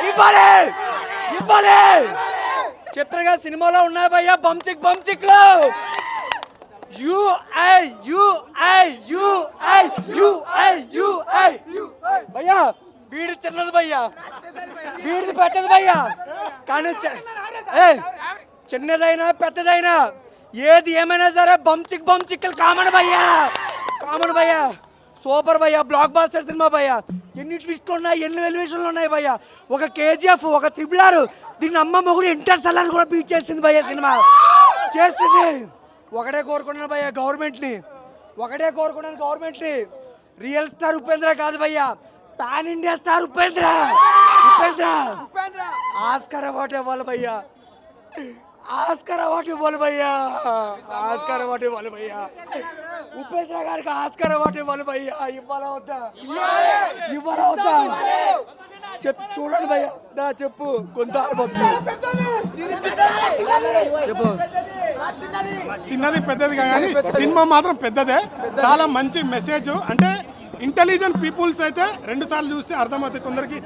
ఇవ్వాలి ఇవ్వాలి. చిత్రంగా సినిమాలో ఉన్నాయి భయ్యా బంచిక్లు. భయ్యా వీడి చిన్నది భయ్యా, వీడిది పెద్దది భయ్యా. కానీ చిన్నదైనా పెద్దదైనా ఏది ఏమైనా సరే బంచిక్లు కామన్ భయ్యా. సూపర్ భయ్యా, బ్లాక్ బాస్టర్ సినిమా భయ్యా. ఎన్ని ట్విస్ట్లు ఉన్నాయి, ఎన్ని ఎలివేషన్లు ఉన్నాయి భయ్యా. ఒక KGF, ఒక RRR, దీన్ని అమ్మ మొగుడు ఇంటర్ సలార్ కూడా బీట్ చేసింది భయ్యా. సినిమా చేసింది. ఒకటే కోరుకున్నాను భయ్యా గవర్నమెంట్ని, రియల్ స్టార్ ఉపేంద్ర కాదు భయ్యా, pan India star Upendra. Oscar award ఇవ్వాలి భయ్యా, ఆస్కార్ అవార్డు ఇవ్వాలి భయ్యా. ఉపేంద్ర గారికి ఆస్కార్ అవార్డు ఇవ్వాలి భయ్యా. ఇవ్వాలా వద్దా? చెప్పు చూడండి భయ్యా. చెప్పు కొంత చెప్పు. చిన్నది పెద్దది కానీ సినిమా మాత్రం పెద్దదే. చాలా మంచి మెసేజ్. అంటే ఇంటెలిజెంట్ పీపుల్స్ అయితే 2 సార్లు చూస్తే అర్థమవుతుంది కొందరికి.